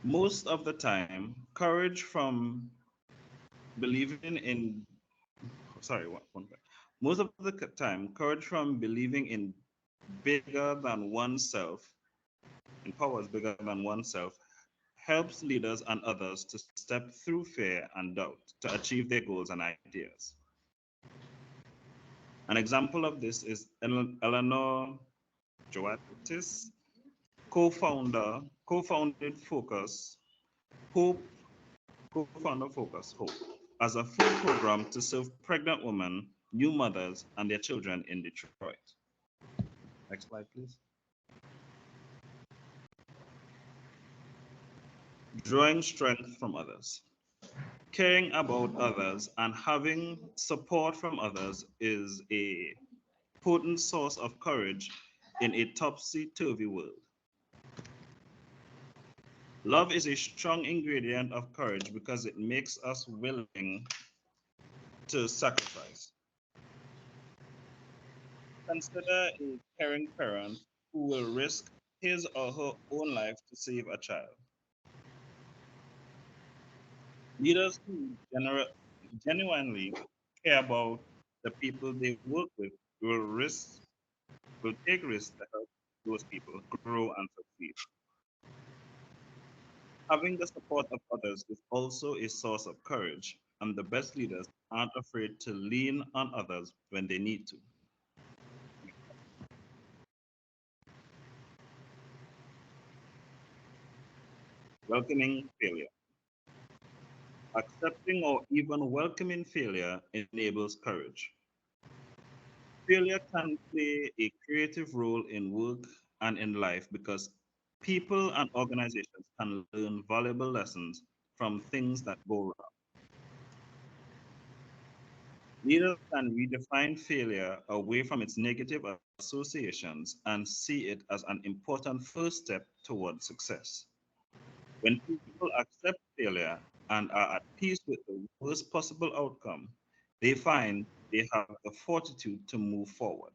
[SPEAKER 4] Most of the time, courage from believing in, sorry, one back. Most of the time, courage from believing in bigger than oneself, in powers bigger than oneself, helps leaders and others to step through fear and doubt to achieve their goals and ideas. An example of this is Eleanor Joatis, co-founded Focus Hope, co-founder Focus Hope, as a food program to serve pregnant women, new mothers, and their children in Detroit. Next slide, please. Drawing strength from others. Caring about others and having support from others is a potent source of courage in a topsy-turvy world. Love is a strong ingredient of courage because it makes us willing to sacrifice. Consider a caring parent who will risk his or her own life to save a child. Leaders who genuinely care about the people they work with will take risks to help those people grow and succeed. Having the support of others is also a source of courage, and the best leaders aren't afraid to lean on others when they need to. Welcoming failure. Accepting or even welcoming failure enables courage. Failure can play a creative role in work and in life because people and organizations can learn valuable lessons from things that go wrong. Leaders can redefine failure away from its negative associations and see it as an important first step towards success. When people accept failure and are at peace with the worst possible outcome, they find they have the fortitude to move forward.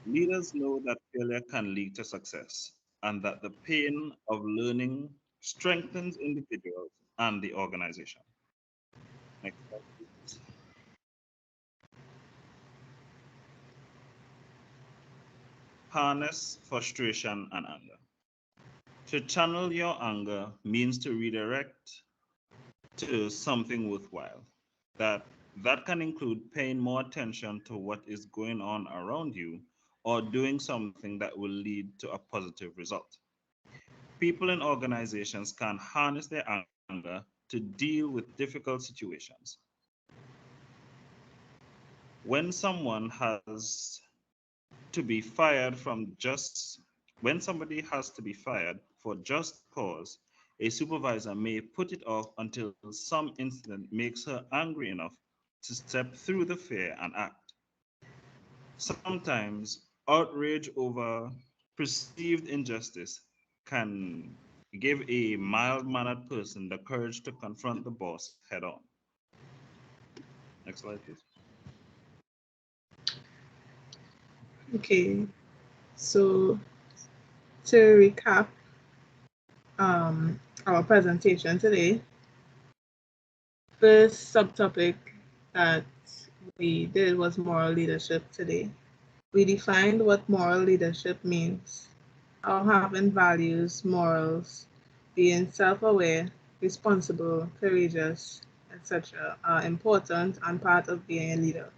[SPEAKER 4] Leaders know that failure can lead to success and that the pain of learning strengthens individuals and the organization. Next slide, please. Harness frustration and anger. To channel your anger means to redirect to something worthwhile. That can include paying more attention to what is going on around you or doing something that will lead to a positive result. People in organizations can harness their anger to deal with difficult situations. When someone has to be fired from just when somebody has to be fired for just cause, a supervisor may put it off until some incident makes her angry enough to step through the fear and act. Sometimes outrage over perceived injustice can give a mild-mannered person the courage to confront the boss head on. Next slide, please.
[SPEAKER 2] Okay, so to recap our presentation today, first subtopic that we did was moral leadership today. We defined what moral leadership means, how having values, morals, being self-aware, responsible, courageous, etc. are important and part of being a leader.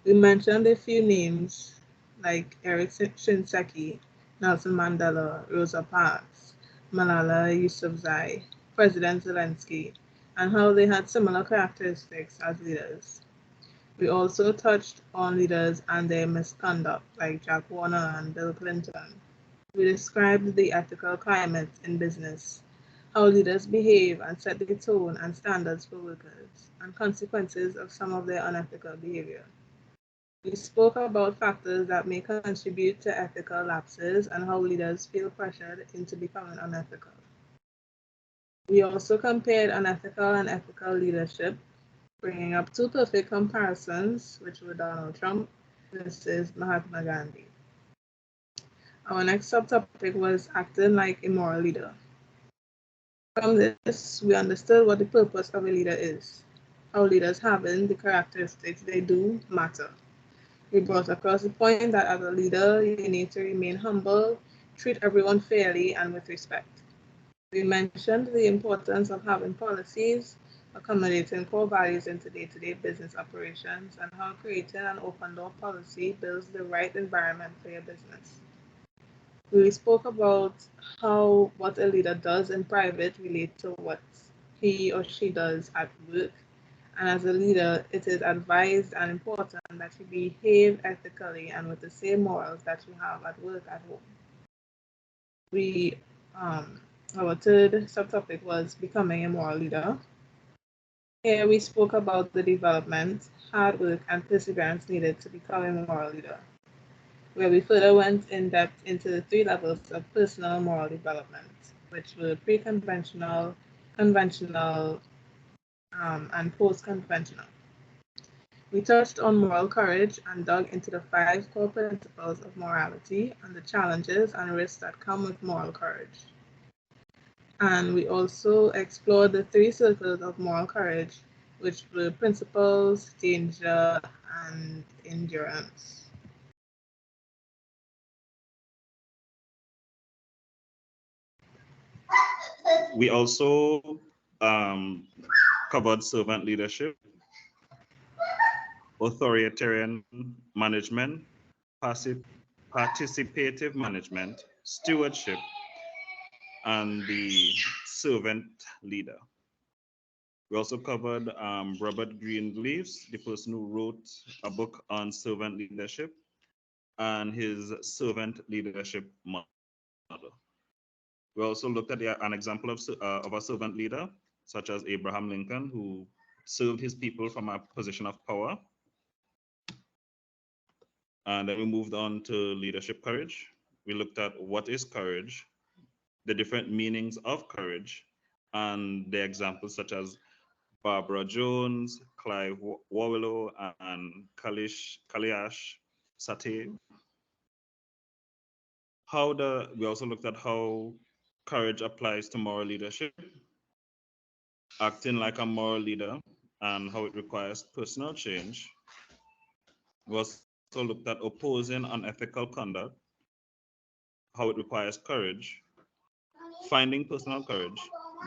[SPEAKER 2] We mentioned a few names like Eric Shinseki, Nelson Mandela, Rosa Parks, Malala Yousafzai, President Zelensky, and how they had similar characteristics as leaders. We also touched on leaders and their misconduct, like Jack Warner and Bill Clinton. We described the ethical climate in business, how leaders behave and set the tone and standards for workers, and consequences of some of their unethical behavior. We spoke about factors that may contribute to ethical lapses and how leaders feel pressured into becoming unethical. We also compared unethical and ethical leadership, bringing up two perfect comparisons, which were Donald Trump versus Mahatma Gandhi. Our next subtopic was acting like a moral leader. From this, we understood what the purpose of a leader is, how leaders having the characteristics they do matter. We brought across the point that as a leader, you need to remain humble, treat everyone fairly and with respect. We mentioned the importance of having policies, accommodating core values into day-to-day business operations, and how creating an open-door policy builds the right environment for your business. We spoke about how what a leader does in private relates to what he or she does at work. And as a leader, it is advised and important that you behave ethically and with the same morals that you have at work at home. Our third subtopic was becoming a moral leader. Here we spoke about the development, hard work, and perseverance needed to become a moral leader, where we further went in depth into the three levels of personal moral development, which were pre-conventional, conventional, and post-conventional. We touched on moral courage and dug into the 5 core principles of morality and the challenges and risks that come with moral courage. And we also explored the 3 circles of moral courage, which were principles, danger, and endurance.
[SPEAKER 4] We also covered servant leadership, authoritarian management, participative management, stewardship, and the servant leader. We also covered Robert Greenleaf's, the person who wrote a book on servant leadership, and his servant leadership model. We also looked at an example of a servant leader, such as Abraham Lincoln, who served his people from a position of power. And then we moved on to leadership courage. We looked at what is courage, the different meanings of courage, and the examples such as Barbara Jones, Clive Warwillow, and Kaliash Satay. We also looked at how courage applies to moral leadership, acting like a moral leader, and how it requires personal change. We also looked at opposing unethical conduct, how it requires courage, finding personal courage,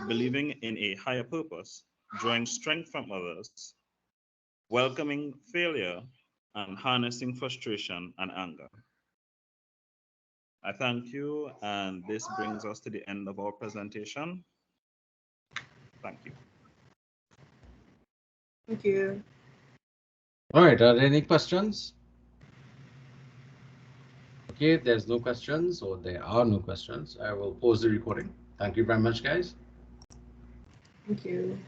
[SPEAKER 4] believing in a higher purpose, drawing strength from others, welcoming failure, and harnessing frustration and anger. I thank you, and this brings us to the end of our presentation. Thank you.
[SPEAKER 2] Thank you.
[SPEAKER 1] All right, are there any questions? Okay, there's no questions, or there are no questions. I will pause the recording. Thank you very much, guys.
[SPEAKER 2] Thank you.